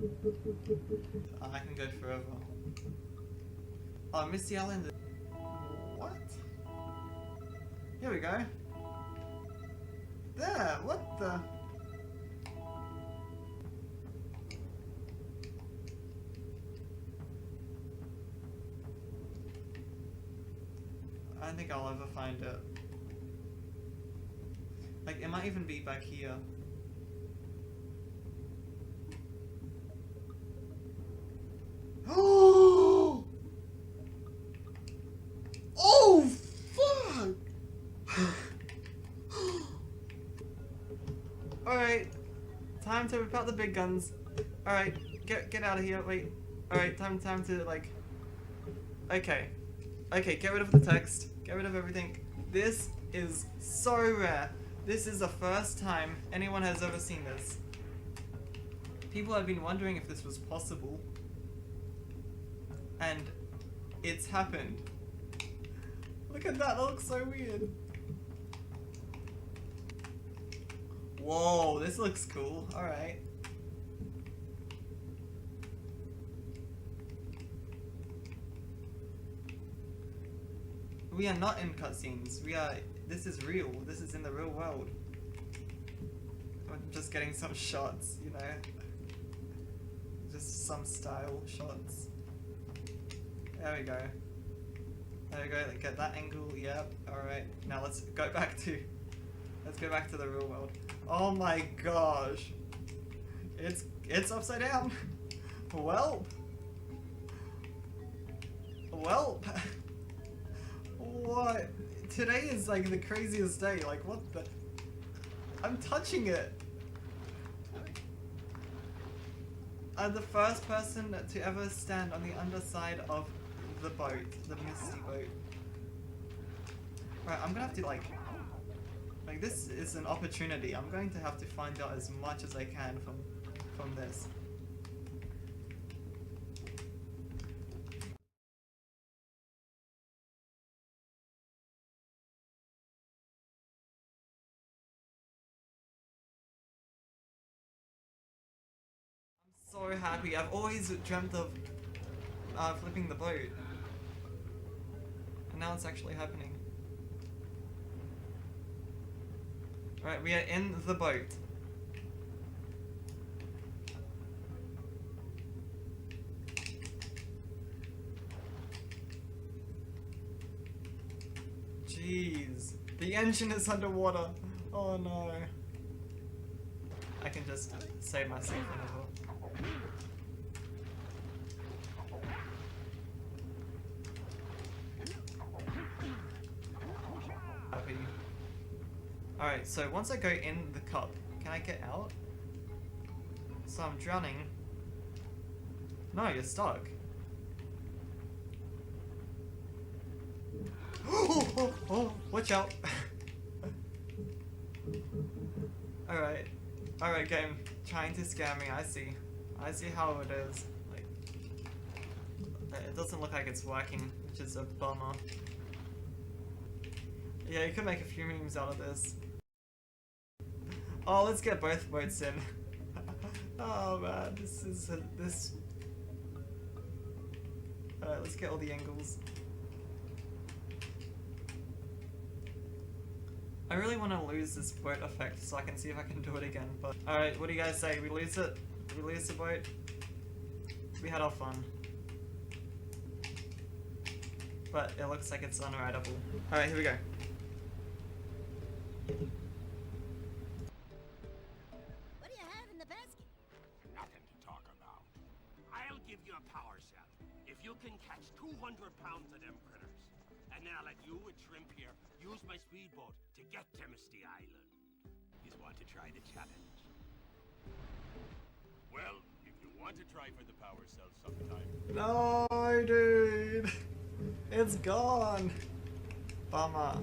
Oh, I can go forever. Oh, Misty Island. What? Here we go. There, what the? I don't think I'll ever find it. Like, it might even be back here. Oh! Oh, fuck! Alright, time to whip out the big guns. Alright, get out of here, wait. Alright, time to, like... Okay, get rid of the text. Get rid of everything. This is so rare. This is the first time anyone has ever seen this. People have been wondering if this was possible. And it's happened. Look at that looks so weird. Whoa, this looks cool. Alright. We are not in cutscenes. This is real. This is in the real world. I'm just getting some shots, you know. Just some style shots. There we go. There we go. Get that angle. Yep. All right. Now let's go back to the real world. Oh my gosh. It's upside down. Well. What? Today is like the craziest day. Like what the? I'm touching it. I'm the first person to ever stand on the underside of the boat, the Misty boat. Right, I'm gonna have to like this is an opportunity. I'm going to have to find out as much as I can from this. So happy. I've always dreamt of flipping the boat. And now it's actually happening. Alright, we are in the boat. Jeez. The engine is underwater. Oh no. I can just save myself as well. Alright, so once I go in the cup, can I get out? So I'm drowning. No, you're stuck. Oh, watch out. Alright game, trying to scare me, I see how it is. Like, it doesn't look like it's working, which is a bummer. Yeah, you could make a few memes out of this. Oh, let's get both boats in. Oh man, this. Alright, let's get all the angles. I really want to lose this boat effect so I can see if I can do it again, but... Alright, what do you guys say? We lose it? We lose the boat? We had our fun. But it looks like it's unrideable. Alright, here we go. What do you have in the basket? Nothing to talk about. I'll give you a power cell if you can catch 200 pounds of them critters. And then I'll let you and Shrimp here use my speedboat to get to Misty Island. You want to try the challenge? Well, if you want to try for the power cell sometime. No, dude. It's gone. Bummer.